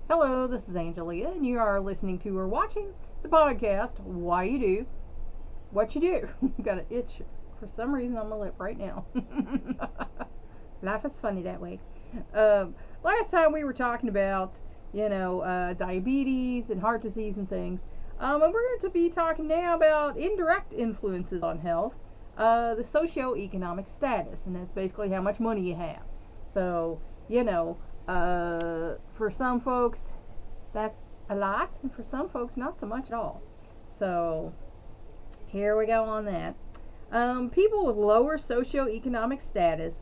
Hello, this is Angelia, and you are listening to or watching the podcast Why You Do What You Do. Got an itch for some reason on my lip right now. Life is funny that way. Last time we were talking about, diabetes and heart disease and things. And we're going to be talking now about indirect influences on health, the socioeconomic status, and that's basically how much money you have. So, for some folks, that's a lot, and for some folks, not so much at all. So, here we go on that. People with lower socioeconomic status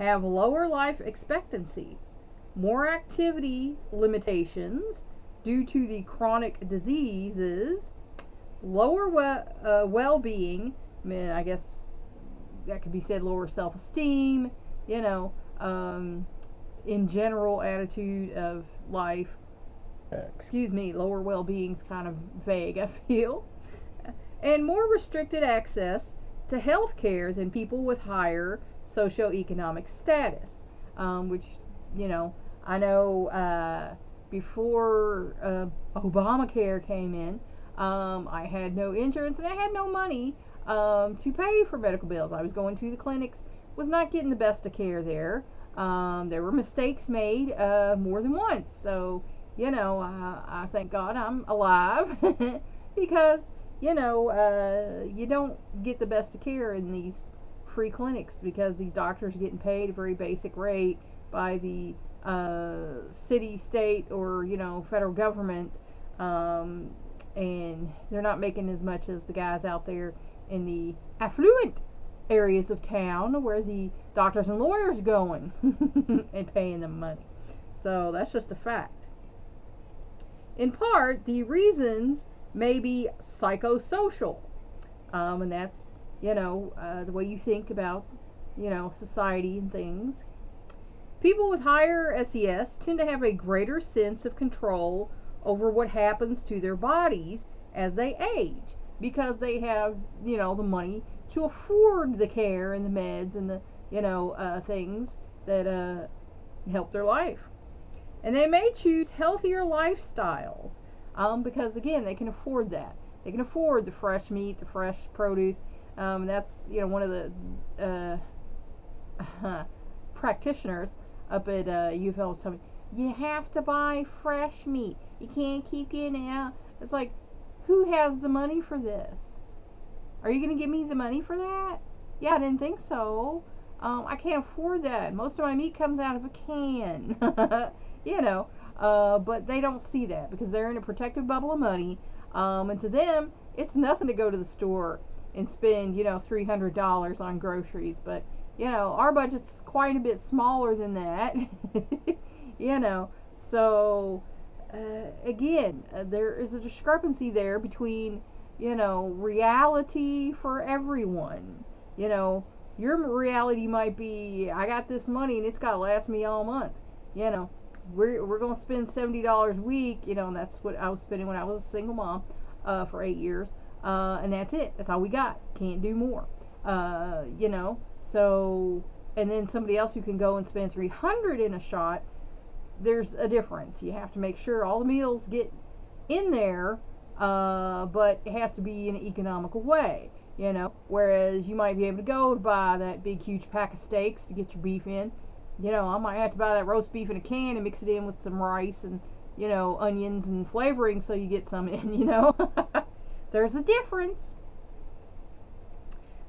have lower life expectancy, more activity limitations due to the chronic diseases, lower well-being. I guess that could be said lower self-esteem, in general attitude of life. Lower well-being's kind of vague, I feel. And more restricted access to health care than people with higher socioeconomic status, which, I know before Obamacare came in, I had no insurance and I had no money to pay for medical bills. I was going to the clinics, was not getting the best of care there. There were mistakes made more than once. So, I thank God I'm alive because, you don't get the best of care in these free clinics because these doctors are getting paid a very basic rate by the city, state, or, federal government. And they're not making as much as the guys out there in the affluent areas of town where the doctors and lawyers are going and paying them money. So that's just a fact. In part, the reasons may be psychosocial, and that's the way you think about society and things. People with higher SES tend to have a greater sense of control over what happens to their bodies as they age because they have the money to afford the care and the meds and the things that help their life. And they may choose healthier lifestyles because, again, they can afford that. They can afford the fresh meat, the fresh produce. That's, one of the practitioners up at UFL was telling me, you have to buy fresh meat. You can't keep getting it out. It's like, who has the money for this? Are you going to give me the money for that? Yeah, I didn't think so. I can't afford that. Most of my meat comes out of a can. But they don't see that because they're in a protective bubble of money. And to them, it's nothing to go to the store and spend, $300 on groceries. But, our budget's quite a bit smaller than that. So, again, there is a discrepancy there between reality for everyone. Your reality might be, I got this money and it's got to last me all month. We're going to spend $70 a week, and that's what I was spending when I was a single mom for 8 years. And that's it. That's all we got. Can't do more. So, and then somebody else who can go and spend $300 in a shot, there's a difference. You have to make sure all the meals get in there, but it has to be in an economical way, whereas you might be able to go to buy that big huge pack of steaks to get your beef in. I might have to buy that roast beef in a can and mix it in with some rice and onions and flavoring so you get some in. There's a difference.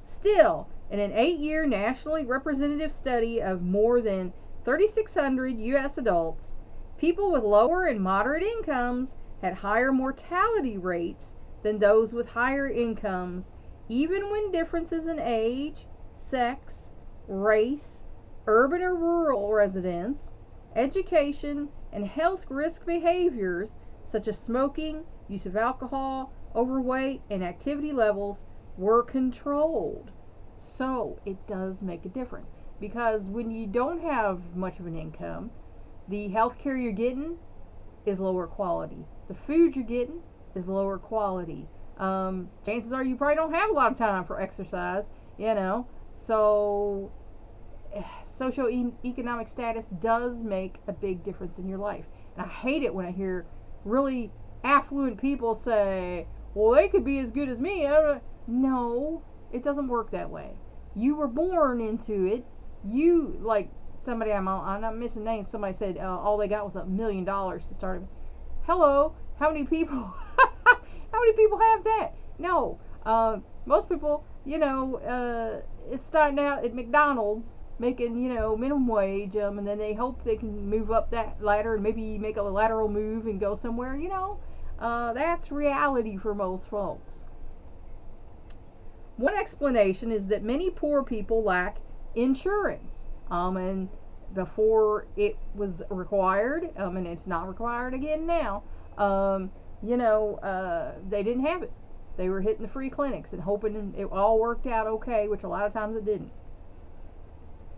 Still, in an 8-year nationally representative study of more than 3,600 U.S. adults, people with lower and moderate incomes had higher mortality rates than those with higher incomes, even when differences in age, sex, race, urban or rural residents, education, and health risk behaviors such as smoking, use of alcohol, overweight, and activity levels were controlled. So it does make a difference because when you don't have much of an income, the health care you're getting is lower quality. The food you're getting is lower quality. Chances are you probably don't have a lot of time for exercise, so socioeconomic status does make a big difference in your life. And I hate it when I hear really affluent people say, well, they could be as good as me. No, it doesn't work that way. You were born into it. You, like somebody, I'm not mentioning names, somebody said all they got was $1 million to start it. Hello, how many people how many people have that? No, most people, is starting out at McDonald's making, minimum wage, and then they hope they can move up that ladder and maybe make a lateral move and go somewhere. That's reality for most folks. One explanation is that many poor people lack insurance, and before it was required, and it's not required again now, they didn't have it. They were hitting the free clinics and hoping it all worked out okay, which a lot of times it didn't.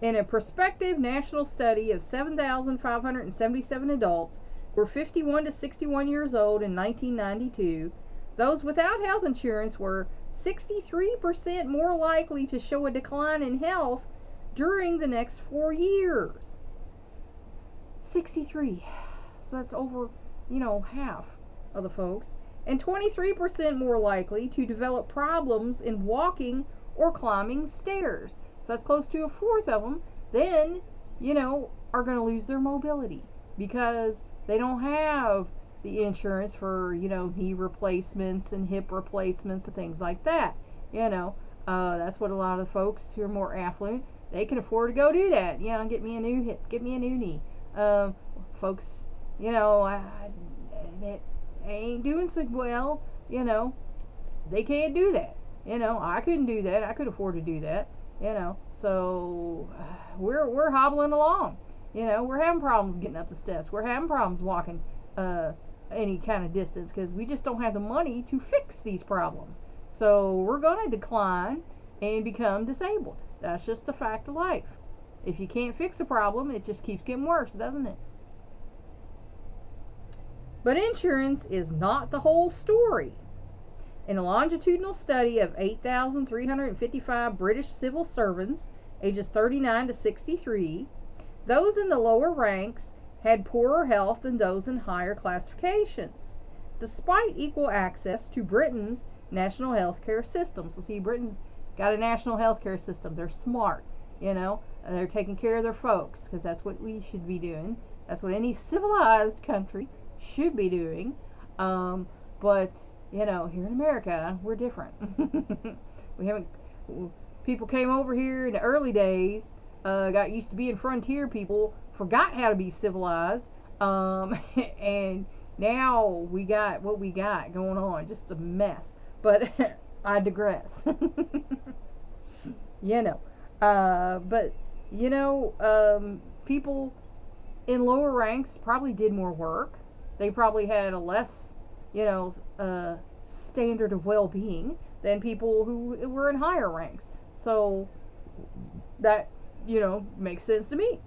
In a prospective national study of 7,577 adults who were 51 to 61 years old in 1992, those without health insurance were 63% more likely to show a decline in health during the next 4 years. 63. So that's over, half of the folks. And 23% more likely to develop problems in walking or climbing stairs. So that's close to a fourth of them. Then, are going to lose their mobility because they don't have the insurance for, knee replacements and hip replacements and things like that. That's what a lot of the folks who are more affluent, they can afford to go do that. Get me a new hip, get me a new knee. Folks, that ain't doing so well, they can't do that. I couldn't do that. I could afford to do that. So we're hobbling along. We're having problems getting up the steps. We're having problems walking any kind of distance because we just don't have the money to fix these problems. So we're going to decline and become disabled. That's just a fact of life. If you can't fix a problem, it just keeps getting worse, doesn't it? But insurance is not the whole story. In a longitudinal study of 8,355 British civil servants, ages 39 to 63, those in the lower ranks had poorer health than those in higher classifications, despite equal access to Britain's national health care system. So see, Britain's got a national health care system. They're smart, they're taking care of their folks, because that's what we should be doing. That's what any civilized country should be doing. But here in America, we're different. People came over here in the early days, got used to being frontier people, forgot how to be civilized, and now we got what we got going on, just a mess. But I digress. People in lower ranks probably did more work. They probably had a less, standard of well-being than people who were in higher ranks. So that, makes sense to me.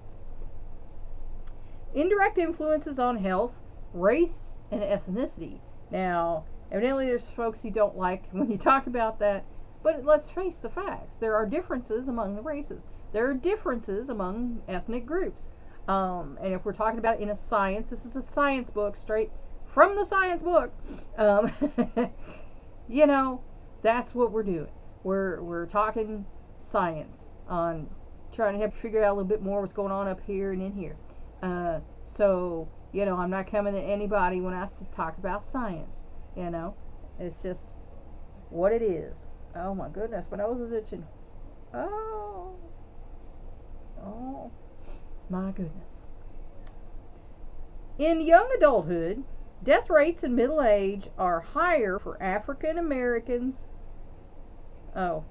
Indirect influences on health, race, and ethnicity. Now, evidently there's folks who don't like when you talk about that, but let's face the facts. There are differences among the races. There are differences among ethnic groups. And if we're talking about it in a science, this is a science book, straight from the science book. That's what we're doing. We're talking science on trying to help figure out a little bit more what's going on up here and in here. I'm not coming to anybody when I talk about science. It's just what it is. Oh my goodness, my nose is itching. Oh my goodness. In young adulthood, death rates in middle age are higher for African Americans. Oh,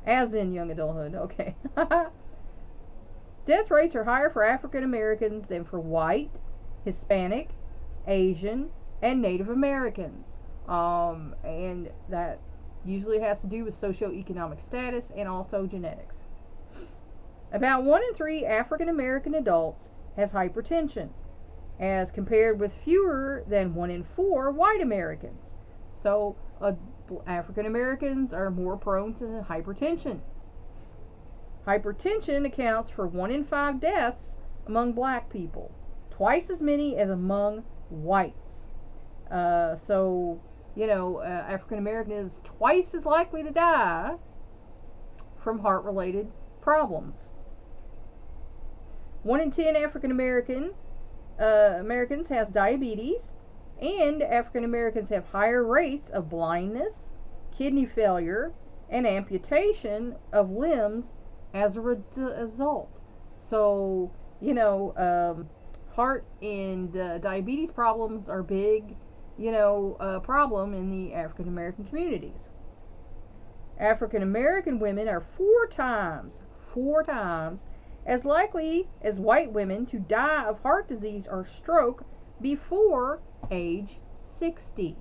as in young adulthood, okay. Death rates are higher for African Americans than for white, Hispanic, Asian, and Native Americans. And that usually has to do with socioeconomic status and also genetics. About 1 in 3 African American adults has hypertension, as compared with fewer than 1 in 4 white Americans. So African Americans are more prone to hypertension. Hypertension accounts for 1 in 5 deaths among black people, twice as many as among whites. So, African American is twice as likely to die from heart-related problems. 1 in 10 African Americans has diabetes, and African Americans have higher rates of blindness, kidney failure, and amputation of limbs as a result. So, heart and diabetes problems are big, problem in the African American communities. African American women are four times as likely as white women to die of heart disease or stroke before age 60.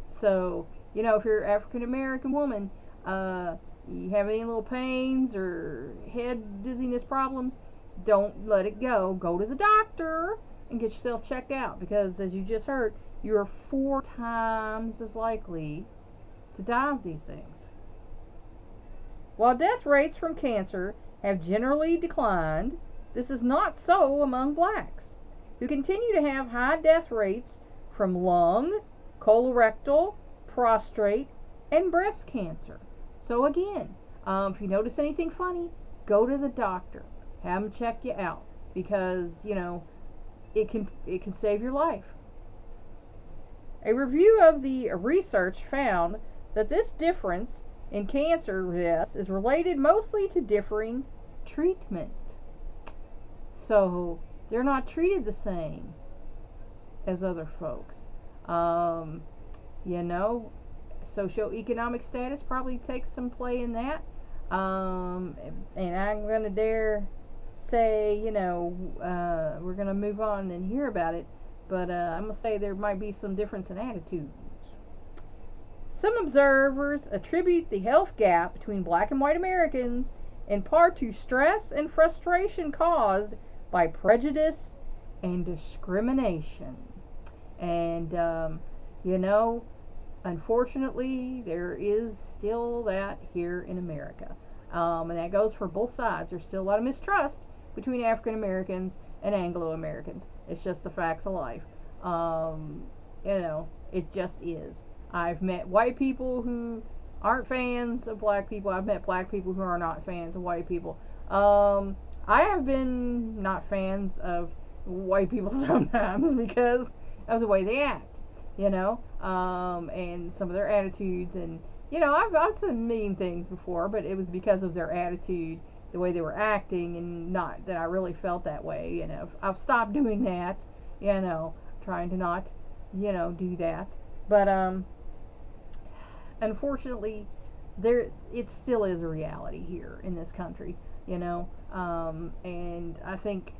So, if you're an African American woman, you have any little pains or head dizziness problems, don't let it go. Go to the doctor and get yourself checked out, because as you just heard, you are 4 times as likely to die of these things. While death rates from cancer have generally declined, this is not so among blacks, who continue to have high death rates from lung, colorectal, prostate, and breast cancer. So again, if you notice anything funny, go to the doctor. Have them check you out, because it can save your life. A review of the research found that this difference in cancer deaths is related mostly to differing treatment. So they're not treated the same as other folks. Socioeconomic status probably takes some play in that. And I'm going to dare say, we're going to move on and hear about it, but I'm going to say there might be some difference in attitudes. Some observers attribute the health gap between black and white Americans in part to stress and frustration caused by prejudice and discrimination. And, unfortunately, there is still that here in America. And that goes for both sides. There's still a lot of mistrust between African Americans and Anglo Americans. It's just the facts of life. It just is. I've met white people who aren't fans of black people. I've met black people who are not fans of white people. I have been not fans of white people sometimes because of the way they act, and some of their attitudes. And, I've said mean things before, but it was because of their attitude, the way they were acting, and not that I really felt that way. I've stopped doing that, trying to not, do that. But, unfortunately, it still is a reality here in this country, and I think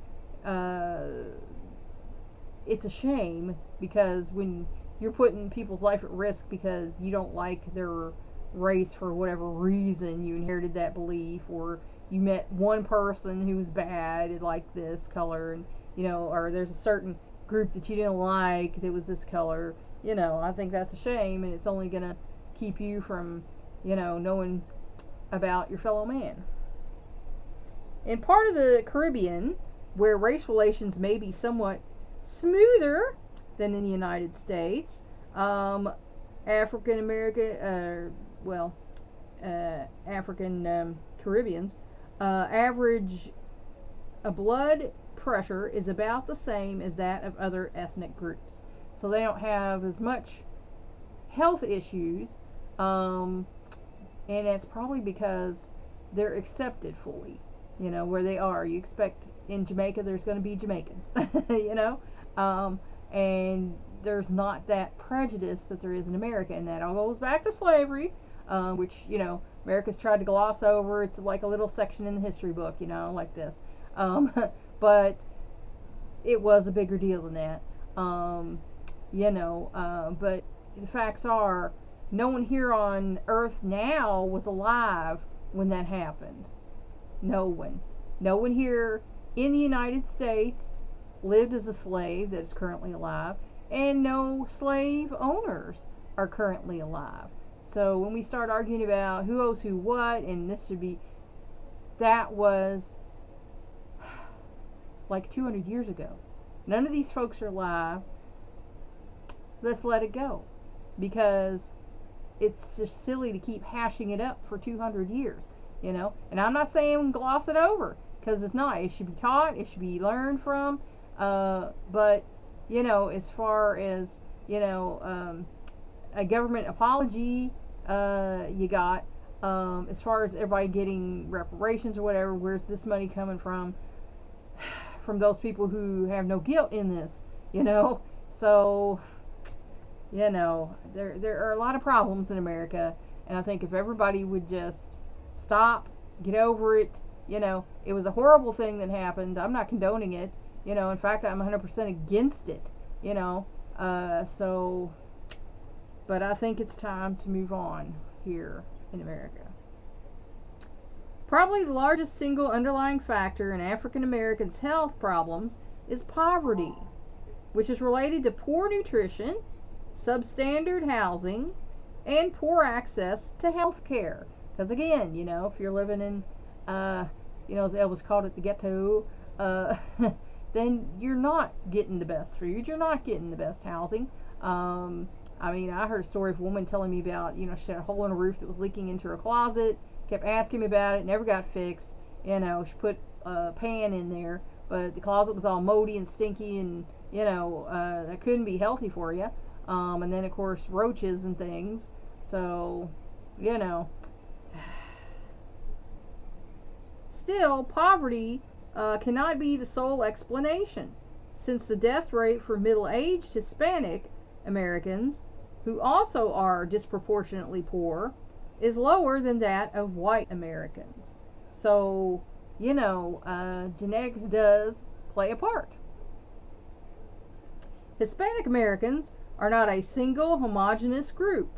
it's a shame, because when you're putting people's life at risk because you don't like their race for whatever reason, you inherited that belief, or you met one person who was bad, like this color, and or there's a certain group that you didn't like that was this color, I think that's a shame, and it's only gonna keep you from, knowing about your fellow man. In part of the Caribbean, where race relations may be somewhat smoother than in the United States, African Caribbeans average blood pressure is about the same as that of other ethnic groups. So they don't have as much health issues, and that's probably because they're accepted fully, where they are. You expect in Jamaica there's going to be Jamaicans, and there's not that prejudice that there is in America, and that all goes back to slavery, which, America's tried to gloss over. It's like a little section in the history book, like this. But it was a bigger deal than that. But the facts are, no one here on Earth now was alive when that happened. No one. No one here in the United States lived as a slave that is currently alive, and no slave owners are currently alive. So when we start arguing about who owes who what, and this should be, that was like 200 years ago. None of these folks are alive. Let's let it go, because it's just silly to keep hashing it up for 200 years, you know. And I'm not saying gloss it over, because it's not. It should be taught. It should be learned from. But, you know, as far as, you know, a government apology, you got, as far as everybody getting reparations or whatever, where's this money coming from? From those people who have no guilt in this, you know. So, you know, there are a lot of problems in America, and I think if everybody would just stop, get over it, you know. It was a horrible thing that happened. I'm not condoning it, you know. In fact, I'm 100% against it, you know. So, but I think it's time to move on here in America. Probably the largest single underlying factor in African Americans' health problems is poverty, which is related to poor nutrition, substandard housing, and poor access to health care. Because again, you know, if you're living in, you know, as Elvis called it, the ghetto, then you're not getting the best food, you're not getting the best housing. I mean, I heard a story of a woman telling me about, you know, she had a hole in her roof that was leaking into her closet, kept asking me about it, never got fixed. You know, she put a pan in there, but the closet was all moldy and stinky, and, you know, that couldn't be healthy for you. And then, of course, roaches and things. So, you know. Still, poverty cannot be the sole explanation, since the death rate for middle-aged Hispanic Americans, who also are disproportionately poor, is lower than that of white Americans. So, you know, genetics does play a part. Hispanic Americans are not a single homogeneous group.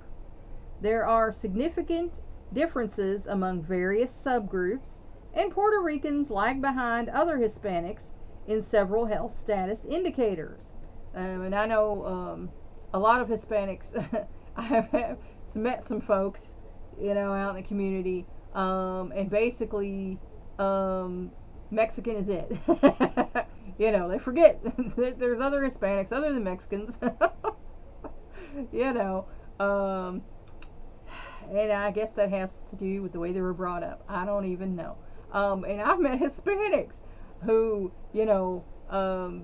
There are significant differences among various subgroups, and Puerto Ricans lag behind other Hispanics in several health status indicators. And I know a lot of Hispanics. I have met some folks, you know, out in the community, and basically Mexican is it. You know, they forget there's other Hispanics other than Mexicans. You know, and I guess that has to do with the way they were brought up. I don't even know. And I've met Hispanics who, you know,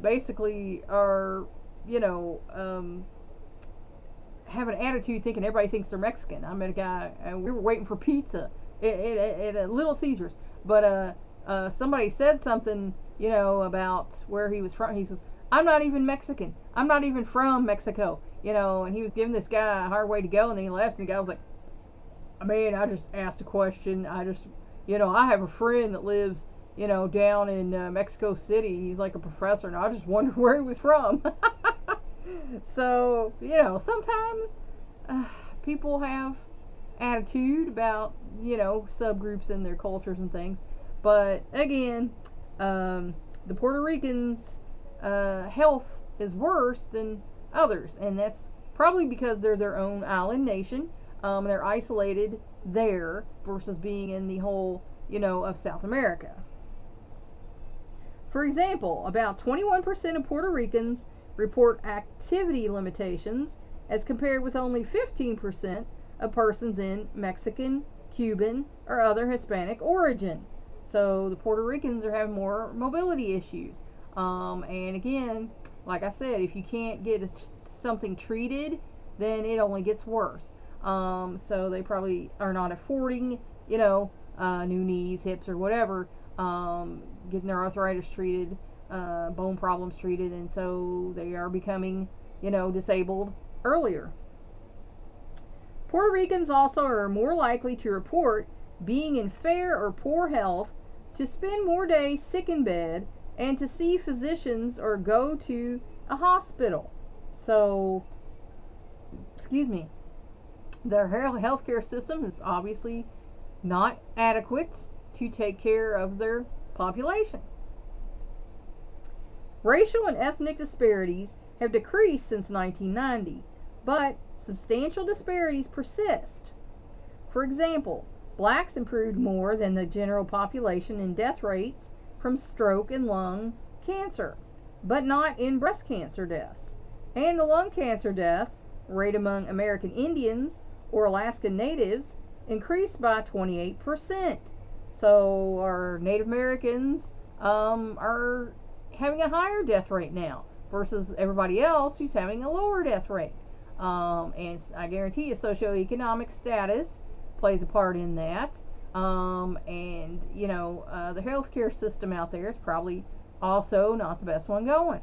basically are, you know, have an attitude thinking everybody thinks they're Mexican. I met a guy, and we were waiting for pizza at Little Caesars, but somebody said something, you know, about where he was from. He says, "I'm not even Mexican. I'm not even from Mexico." You know, and he was giving this guy a hard way to go, and then he left, and the guy was like, "I mean, I just asked a question. I just, you know, I have a friend that lives, you know, down in Mexico City. He's like a professor, and I just wondered where he was from." So, you know, sometimes people have attitude about, you know, subgroups in their cultures and things. But again, the Puerto Ricans' health is worse than others, and that's probably because they're their own island nation. They're isolated there versus being in the whole, you know, of South America. For example, about 21% of Puerto Ricans report activity limitations, as compared with only 15% of persons in Mexican, Cuban, or other Hispanic origin. So the Puerto Ricans are having more mobility issues. And again, like I said, if you can't get something treated, then it only gets worse. So they probably are not affording, you know, new knees, hips, or whatever, getting their arthritis treated, bone problems treated, and so they are becoming, you know, disabled earlier. Puerto Ricans also are more likely to report being in fair or poor health, to spend more days sick in bed, and to see physicians or go to a hospital. So, excuse me, their healthcare system is obviously not adequate to take care of their population. Racial and ethnic disparities have decreased since 1990, but substantial disparities persist. For example, blacks improved more than the general population in death rates from stroke and lung cancer, but not in breast cancer deaths. And the lung cancer death rate among American Indians or Alaskan Natives increased by 28%. So our Native Americans are having a higher death rate now versus everybody else who's having a lower death rate. And I guarantee you socioeconomic status plays a part in that. And, you know, the healthcare system out there is probably also not the best one going.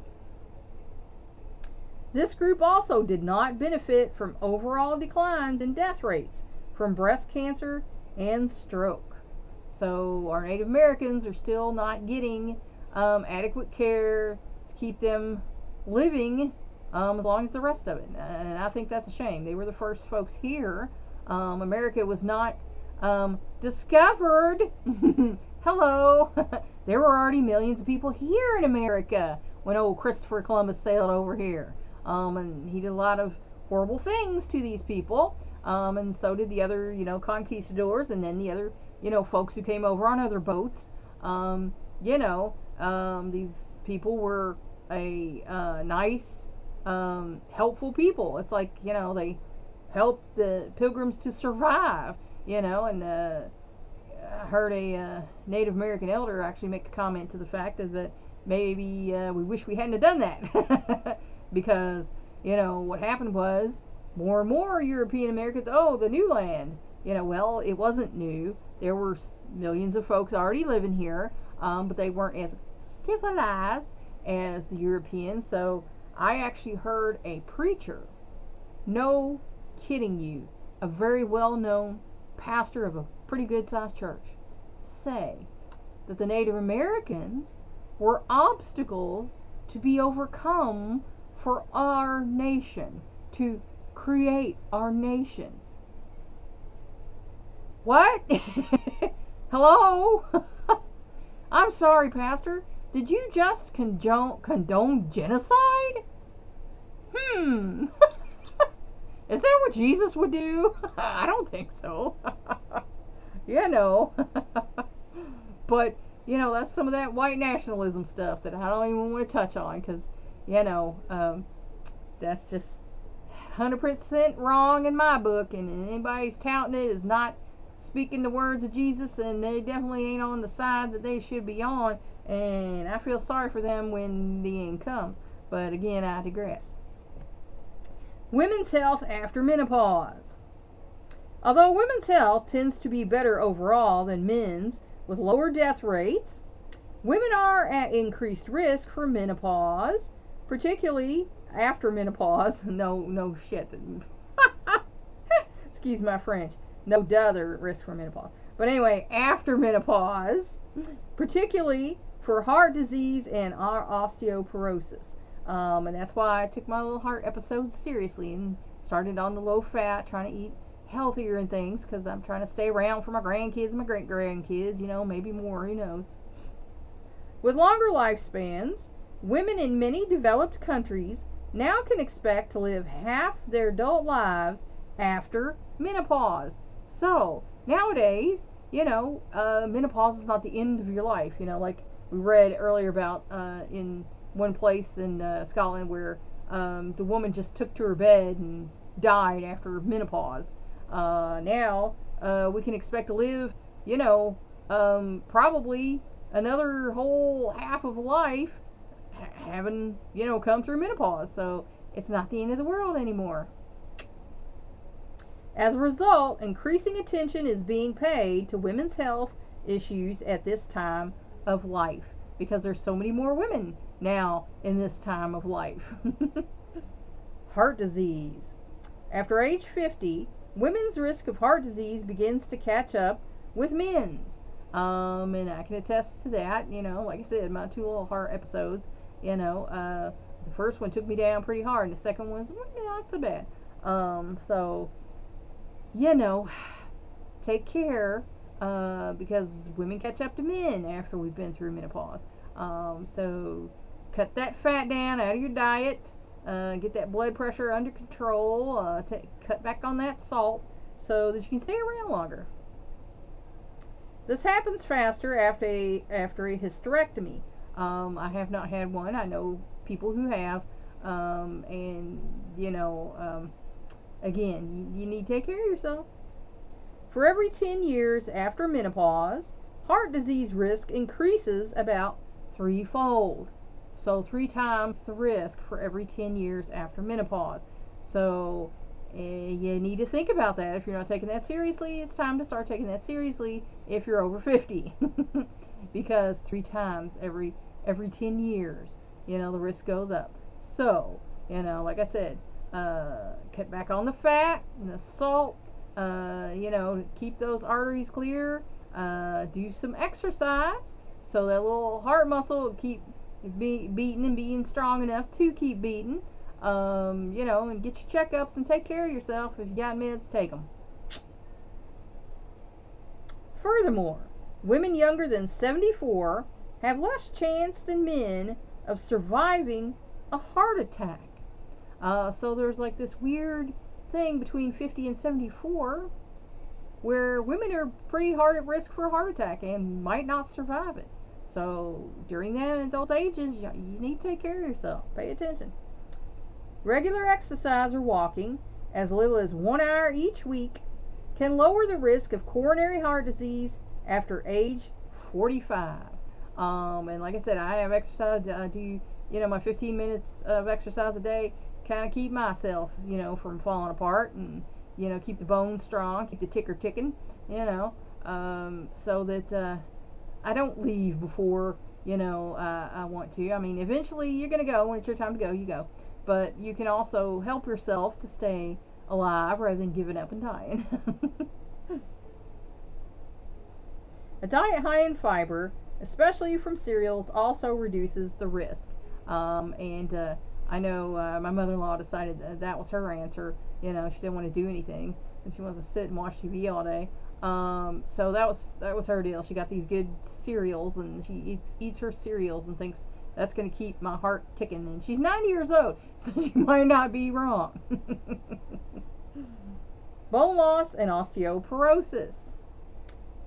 This group also did not benefit from overall declines in death rates from breast cancer and stroke. So our Native Americans are still not getting adequate care to keep them living as long as the rest of it. And I think that's a shame. They were the first folks here. America was not discovered. Hello. There were already millions of people here in America when old Christopher Columbus sailed over here. And he did a lot of horrible things to these people. And so did the other, you know, conquistadors, and then the other, you know, folks who came over on other boats. You know, these people were a nice, helpful people. It's like, you know, they helped the pilgrims to survive, you know, and I heard a Native American elder actually make a comment to the fact that maybe we wish we hadn't have done that. Because, you know, what happened was more and more European Americans, oh, the new land. You know, well, it wasn't new. There were millions of folks already living here, but they weren't as civilized as the Europeans. So I actually heard a preacher, no kidding you, a very well-known pastor of a pretty good-sized church, say that the Native Americans were obstacles to be overcome for our nation, to create our nation. What? Hello? I'm sorry, Pastor. Did you just condone genocide? Is that what Jesus would do? I don't think so. You know. But, you know, that's some of that white nationalism stuff that I don't even want to touch on, because, you know, that's just 100% wrong in my book, and anybody who's touting it is not speaking the words of Jesus, and they definitely ain't on the side that they should be on, and I feel sorry for them when the end comes. But again, I digress. Women's health after menopause. Although women's health tends to be better overall than men's, with lower death rates, women are at increased risk for menopause, particularly after menopause. No shit. Excuse my French. No other risk for menopause. But anyway, after menopause, particularly for heart disease and osteoporosis. And that's why I took my little heart episodes seriously and started on the low fat, trying to eat healthier and things, because I'm trying to stay around for my grandkids and my great grandkids, you know, maybe more, who knows. With longer lifespans, women in many developed countries now can expect to live half their adult lives after menopause. So nowadays, you know, menopause is not the end of your life. You know, like we read earlier about in one place in Scotland where the woman just took to her bed and died after menopause. Now we can expect to live, you know, probably another whole half of life having, you know, come through menopause. So it's not the end of the world anymore. As a result, increasing attention is being paid to women's health issues at this time of life, because there's so many more women now in this time of life. Heart disease. After age 50, women's risk of heart disease begins to catch up with men's. And I can attest to that. You know, like I said, my two little heart episodes, you know, the first one took me down pretty hard, and the second one's not so bad. So, you know, take care, because women catch up to men after we've been through menopause. So cut that fat down out of your diet, get that blood pressure under control, cut back on that salt so that you can stay around longer. This happens faster after a hysterectomy. I have not had one. I know people who have. And, again, you need to take care of yourself. For every 10 years after menopause, heart disease risk increases about threefold. So 3 times the risk for every 10 years after menopause. So you need to think about that. If you're not taking that seriously, it's time to start taking that seriously if you're over 50. Because 3 times every 10 years, the risk goes up. So, like I said, cut back on the fat and the salt, keep those arteries clear, do some exercise so that little heart muscle will keep beating and being strong enough to keep beating, and get your checkups and take care of yourself. If you got meds, take them. Furthermore, women younger than 74 have less chance than men of surviving a heart attack. So there's like this weird thing between 50 and 74 where women are pretty hard at risk for a heart attack and might not survive it. So during those ages, you need to take care of yourself. Pay attention. Regular exercise or walking, as little as 1 hour each week, can lower the risk of coronary heart disease after age 45. And like I said, I have exercise. I do, my 15 minutes of exercise a day, kind of keep myself, from falling apart, and, keep the bones strong, keep the ticker ticking, so that I don't leave before, I want to. I mean, eventually you're going to go. When it's your time to go, you go. But you can also help yourself to stay alive rather than giving up and dying. A diet high in fiber, especially from cereals, also reduces the risk. I know my mother-in-law decided that was her answer. She didn't want to do anything, and she wants to sit and watch TV all day. So that was her deal. She got these good cereals, and she eats her cereals and thinks that's going to keep my heart ticking. And she's 90 years old, so she might not be wrong. Bone loss and osteoporosis.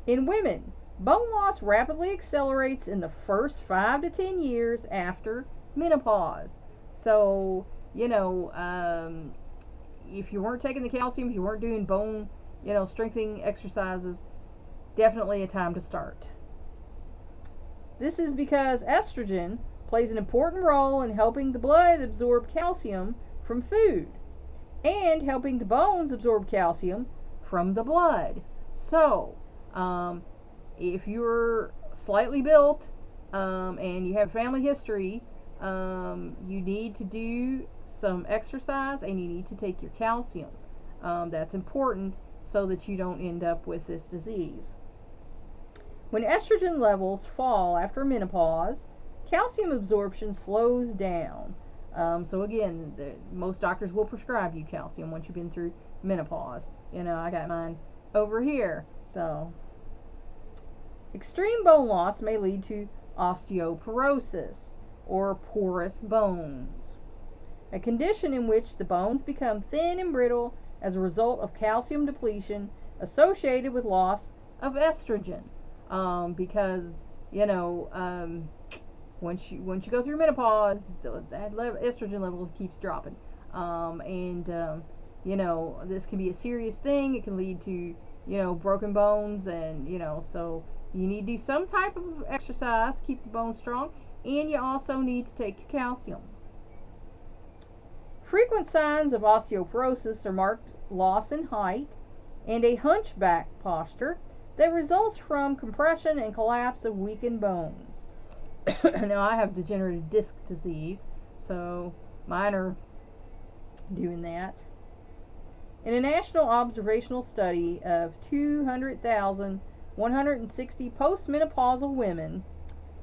In women, bone loss rapidly accelerates in the first 5 to 10 years after menopause. So, if you weren't taking the calcium, if you weren't doing bone, strengthening exercises, definitely a time to start. This is because estrogen plays an important role in helping the blood absorb calcium from food and helping the bones absorb calcium from the blood. So, if you're slightly built and you have family history, you need to do some exercise and you need to take your calcium. That's important so that you don't end up with this disease. When estrogen levels fall after menopause, calcium absorption slows down. So again, most doctors will prescribe you calcium once you've been through menopause. I got mine over here. So, extreme bone loss may lead to osteoporosis, or porous bones, a condition in which the bones become thin and brittle as a result of calcium depletion associated with loss of estrogen. Because once you go through menopause, that estrogen level keeps dropping, this can be a serious thing. It can lead to broken bones, and so you need to do some type of exercise to keep the bones strong, and you also need to take your calcium. Frequent signs of osteoporosis are marked loss in height and a hunchback posture that results from compression and collapse of weakened bones. Now, I have degenerative disc disease, so mine are doing that. In a national observational study of 200,160 postmenopausal women,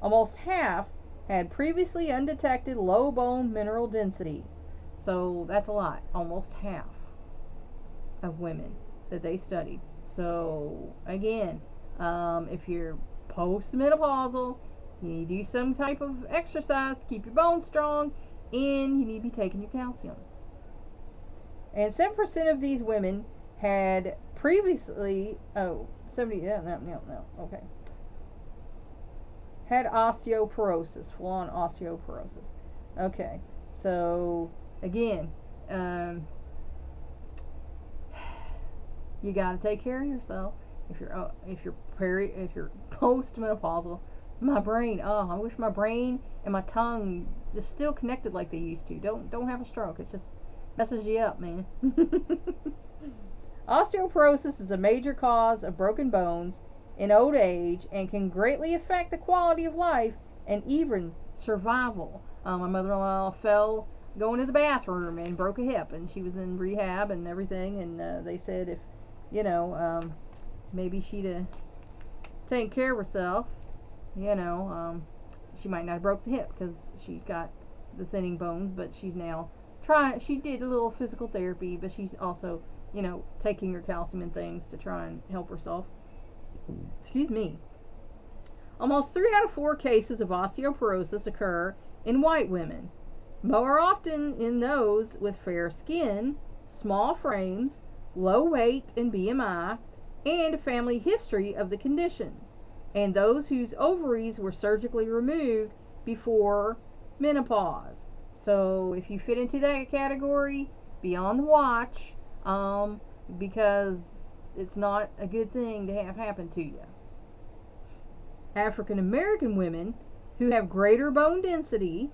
almost half had previously undetected low bone mineral density. So that's a lot. Almost half of women that they studied. So again, if you're postmenopausal, you need to do some type of exercise to keep your bones strong, and you need to be taking your calcium. And 7% of these women had previously, had osteoporosis, full-on osteoporosis. Okay, so again, you got to take care of yourself. If you're postmenopausal, my brain. Oh, I wish my brain and my tongue just still connected like they used to. Don't have a stroke. It just messes you up, man. Osteoporosis is a major cause of broken bones in old age and can greatly affect the quality of life and even survival. My mother-in-law fell going to the bathroom and broke a hip, and she was in rehab and everything, and they said if, maybe she'd taken care of herself, she might not have broke the hip because she's got the thinning bones, but she's now she did a little physical therapy, but she's also, taking her calcium and things to try and help herself. Excuse me. Almost 3 out of 4 cases of osteoporosis occur in white women, more often in those with fair skin, small frames, low weight and BMI, and a family history of the condition, and those whose ovaries were surgically removed before menopause. So if you fit into that category, be on the watch, because it's not a good thing to have happen to you. African American women who have greater bone density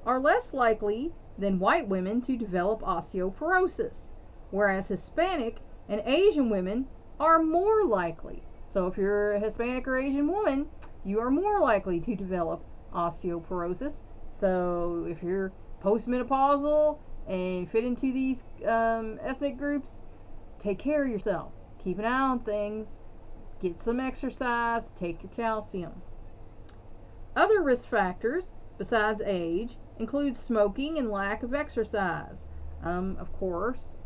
are less likely than white women to develop osteoporosis, whereas Hispanic and Asian women are more likely. So if you're a Hispanic or Asian woman, you are more likely to develop osteoporosis. So if you're postmenopausal and fit into these ethnic groups, take care of yourself. Keep an eye on things. Get some exercise. Take your calcium. Other risk factors besides age include smoking and lack of exercise. Of course,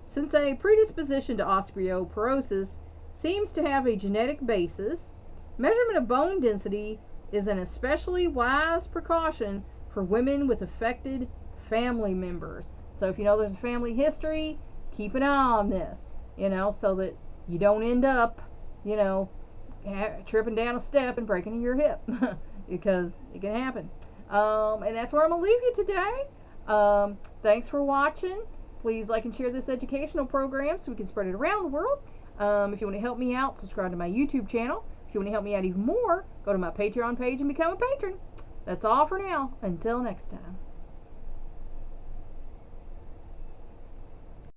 since a predisposition to osteoporosis seems to have a genetic basis, measurement of bone density is an especially wise precaution for women with affected family members. So if you know there's a family history, keep an eye on this, so that you don't end up, tripping down a step and breaking your hip, because it can happen. And that's where I'm going to leave you today. Thanks for watching. Please like and share this educational program so we can spread it around the world. If you want to help me out, subscribe to my YouTube channel. If you want to help me out even more, go to my Patreon page and become a patron. That's all for now. Until next time.